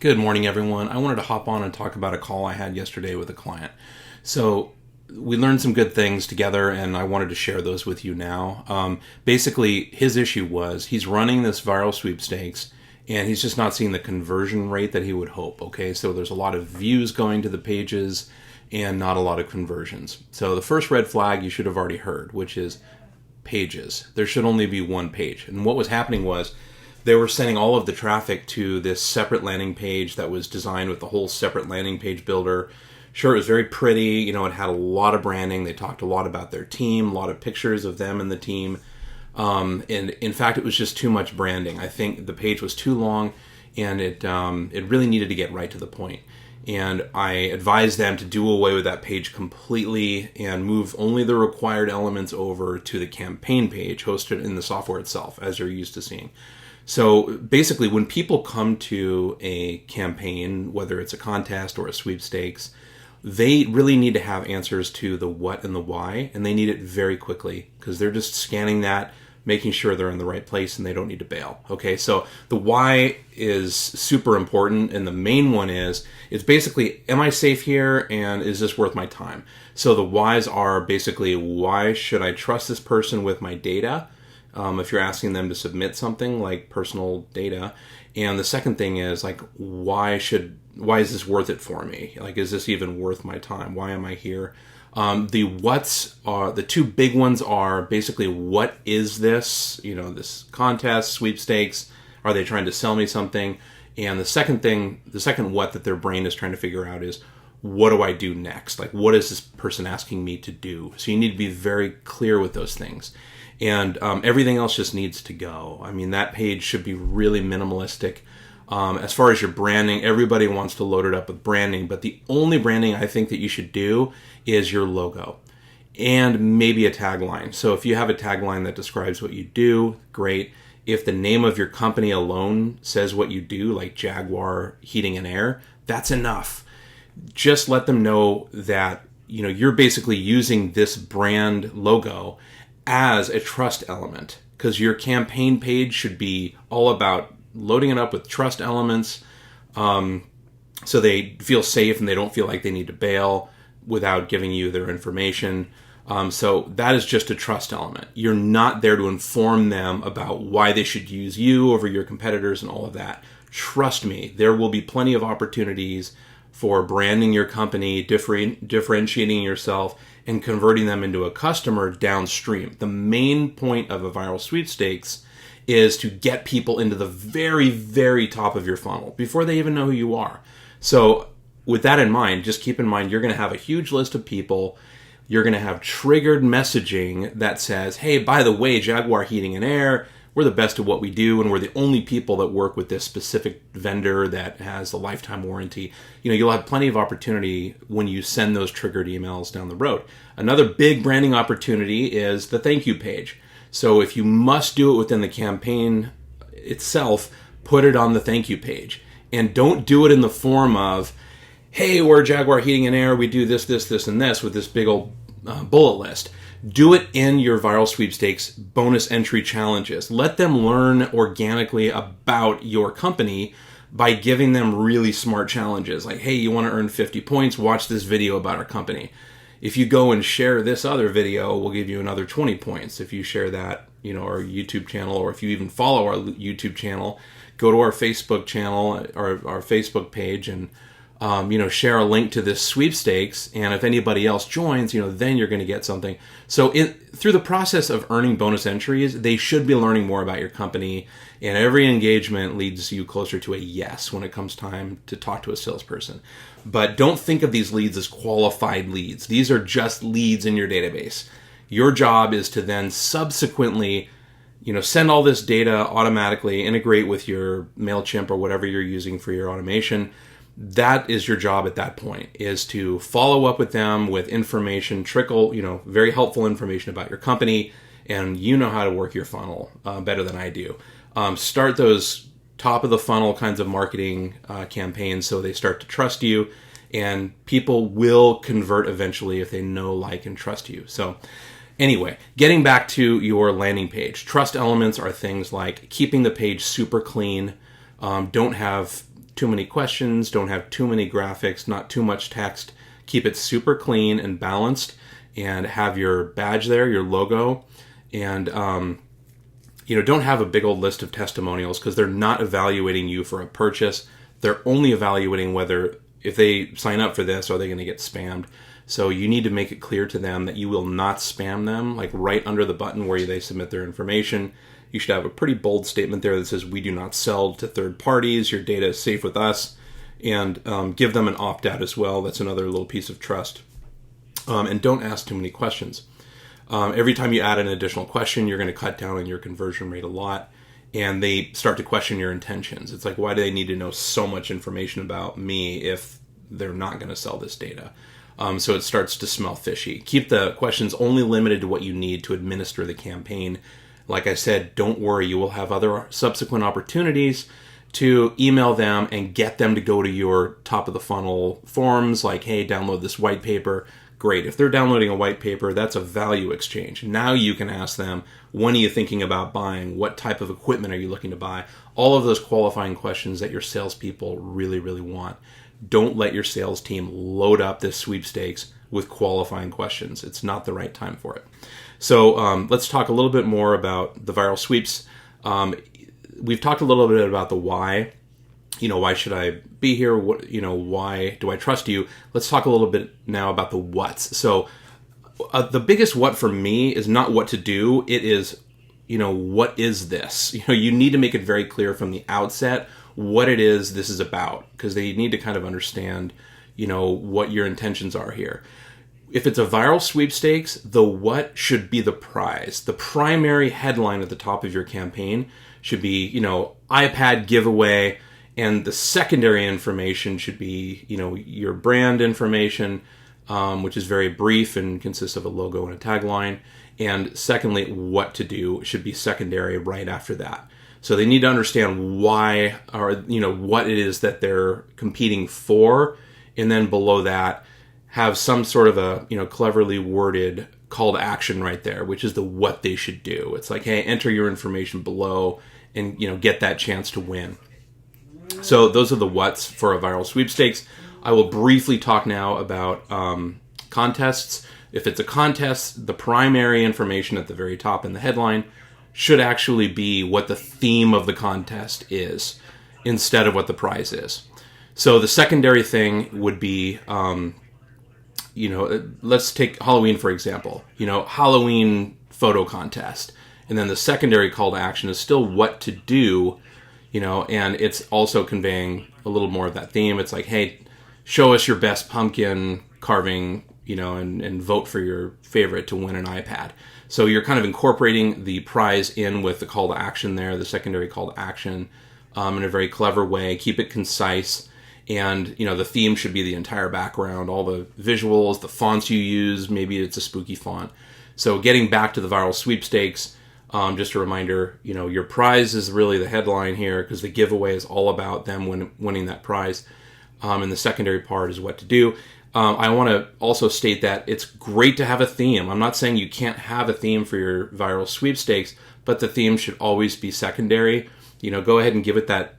Good morning, everyone. I wanted to hop on and talk about a call I had yesterday with a client. So we learned some good things together, and I wanted to share those with you now. Basically, his issue was he's running this viral sweepstakes, and he's just not seeing the conversion rate that he would hope. Okay, so there's a lot of views going to the pages and not a lot of conversions. So the first red flag you should have already heard, which is pages. There should only be one page. And what was happening was they were sending all of the traffic to this separate landing page that was designed with the whole separate landing page builder. Sure, it was very pretty. It had a lot of branding. They talked a lot about their team, a lot of pictures of them and the team. And in fact, it was just too much branding. I think the page was too long, and it really needed to get right to the point. And I advised them to do away with that page completely and move only the required elements over to the campaign page hosted in the software itself, as you're used to seeing. So basically, when people come to a campaign, whether it's a contest or a sweepstakes, they really need to have answers to the what and the why, and they need it very quickly because they're just scanning that, making sure they're in the right place, and they don't need to bail. Okay, so the why is super important, and the main one is basically, am I safe here, and is this worth my time? So the whys are basically, why should I trust this person with my data? If you're asking them to submit something like personal data. And the second thing is like, why is this worth it for me? Like, is this even worth my time? Why am I here? The what's are the two big ones are basically, what is this? This contest, sweepstakes, are they trying to sell me something? And the second what that their brain is trying to figure out is, what do I do next? Like, what is this person asking me to do? So you need to be very clear with those things. And everything else just needs to go. I mean, that page should be really minimalistic. As far as your branding, everybody wants to load it up with branding, but the only branding I think that you should do is your logo and maybe a tagline. So if you have a tagline that describes what you do, great. If the name of your company alone says what you do, like Jaguar Heating and Air, that's enough. Just let them know that you're basically using this brand logo as a trust element, because your campaign page should be all about loading it up with trust elements, so they feel safe and they don't feel like they need to bail without giving you their information. So that is just a trust element. You're not there to inform them about why they should use you over your competitors and all of that. Trust me, there will be plenty of opportunities for branding your company, differentiating yourself, and converting them into a customer downstream. The main point of a viral sweepstakes is to get people into the very, very top of your funnel before they even know who you are. So with that in mind, just keep in mind, you're going to have a huge list of people. You're going to have triggered messaging that says, hey, by the way, Jaguar Heating and Air, we're the best at what we do, and we're the only people that work with this specific vendor that has a lifetime warranty. You'll have plenty of opportunity when you send those triggered emails down the road. Another big branding opportunity is the thank you page. So if you must do it within the campaign itself, put it on the thank you page. And don't do it in the form of, hey, we're Jaguar Heating and Air, we do this, this, this, and this with this big old bullet list. Do it in your viral sweepstakes bonus entry challenges. Let them learn organically about your company by giving them really smart challenges. Like, hey, you want to earn 50 points? Watch this video about our company. If you go and share this other video, we'll give you another 20 points. If you share that, our YouTube channel, or if you even follow our YouTube channel, go to our Facebook channel or our Facebook page and share a link to this sweepstakes, and if anybody else joins, then you're going to get something. So through the process of earning bonus entries, they should be learning more about your company, and every engagement leads you closer to a yes when it comes time to talk to a salesperson. But don't think of these leads as qualified leads. These are just leads in your database. Your job is to then subsequently send all this data automatically, integrate with your MailChimp or whatever you're using for your automation. That is your job at that point, is to follow up with them with information, very helpful information about your company, and how to work your funnel better than I do. Start those top of the funnel kinds of marketing campaigns so they start to trust you, and people will convert eventually if they know, like, and trust you. So anyway, getting back to your landing page, trust elements are things like keeping the page super clean. Don't have too many questions, don't have too many graphics, not too much text. Keep it super clean and balanced, and have your badge there, your logo, and don't have a big old list of testimonials, because they're not evaluating you for a purchase. They're only evaluating whether, if they sign up for this, are they going to get spammed. So you need to make it clear to them that you will not spam them, like right under the button where they submit their information. You should have a pretty bold statement there that says, we do not sell to third parties, your data is safe with us, and give them an opt-out as well. That's another little piece of trust. And don't ask too many questions. Every time you add an additional question, you're going to cut down on your conversion rate a lot, and they start to question your intentions. It's like, why do they need to know so much information about me if they're not going to sell this data? So it starts to smell fishy. Keep the questions only limited to what you need to administer the campaign. Like I said, don't worry, you will have other subsequent opportunities to email them and get them to go to your top of the funnel forms, like, hey, download this white paper. Great. If they're downloading a white paper, that's a value exchange. Now you can ask them, when are you thinking about buying? What type of equipment are you looking to buy? All of those qualifying questions that your salespeople really, really want. Don't let your sales team load up this sweepstakes with qualifying questions. It's not the right time for it. So let's talk a little bit more about the viral sweeps. We've talked a little bit about the why. Why should I be here? Why do I trust you? Let's talk a little bit now about the what's. So the biggest what for me is not what to do. It is, what is this? You need to make it very clear from the outset what it is this is about, because they need to kind of understand, what your intentions are here. If it's a viral sweepstakes, the what should be the prize. The primary headline at the top of your campaign should be, iPad giveaway, and the secondary information should be, your brand information, which is very brief and consists of a logo and a tagline. And secondly, what to do should be secondary right after that. So they need to understand why, or what it is that they're competing for, and then below that, have some sort of a cleverly worded call to action right there, which is the what they should do. It's like, hey, enter your information below, and get that chance to win. So those are the what's for a viral sweepstakes. I will briefly talk now about contests. If it's a contest, the primary information at the very top in the headline should actually be what the theme of the contest is, instead of what the prize is. So the secondary thing would be, let's take Halloween, for example, Halloween photo contest. And then the secondary call to action is still what to do, and it's also conveying a little more of that theme. It's like, hey, show us your best pumpkin carving, and vote for your favorite to win an iPad. So you're kind of incorporating the prize in with the call to action there, the secondary call to action, in a very clever way. Keep it concise. And, the theme should be the entire background, all the visuals, the fonts you use. Maybe it's a spooky font. So getting back to the viral sweepstakes, just a reminder, your prize is really the headline here, because the giveaway is all about them winning that prize. And the secondary part is what to do. I want to also state that it's great to have a theme. I'm not saying you can't have a theme for your viral sweepstakes, but the theme should always be secondary. Go ahead and give it that,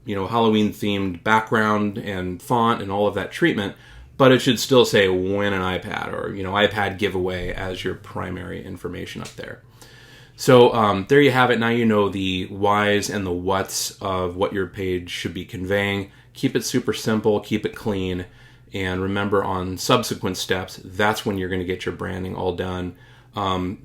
Halloween themed background and font and all of that treatment, but it should still say win an iPad or, iPad giveaway as your primary information up there. So there you have it. Now you know the whys and the whats of what your page should be conveying. Keep it super simple, keep it clean, and remember, on subsequent steps, that's when you're going to get your branding all done.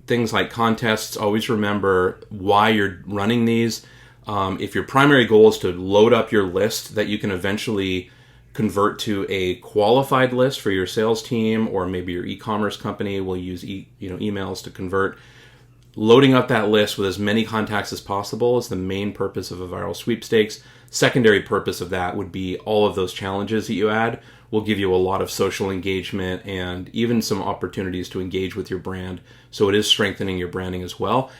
Things like contests, always remember why you're running these. If your primary goal is to load up your list that you can eventually convert to a qualified list for your sales team, or maybe your e-commerce company will use emails to convert. Loading up that list with as many contacts as possible is the main purpose of a viral sweepstakes. Secondary purpose of that would be all of those challenges that you add will give you a lot of social engagement and even some opportunities to engage with your brand. So it is strengthening your branding as well.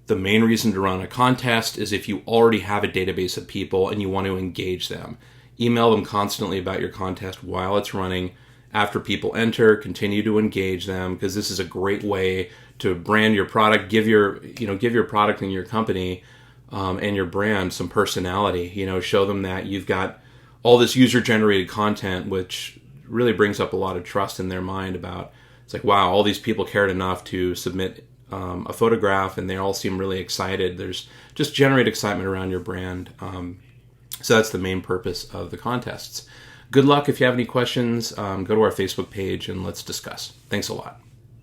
The main reason to run a contest is if you already have a database of people and you want to engage them. Email them constantly about your contest while it's running. After people enter, continue to engage them, because this is a great way to brand your product, give your product and your company and your brand some personality. Show them that you've got all this user-generated content, which really brings up a lot of trust in their mind about, it's like, wow, all these people cared enough to submit a photograph, and they all seem really excited. There's just generate excitement around your brand. So that's the main purpose of the contests. Good luck. If you have any questions, go to our Facebook page and let's discuss. Thanks a lot.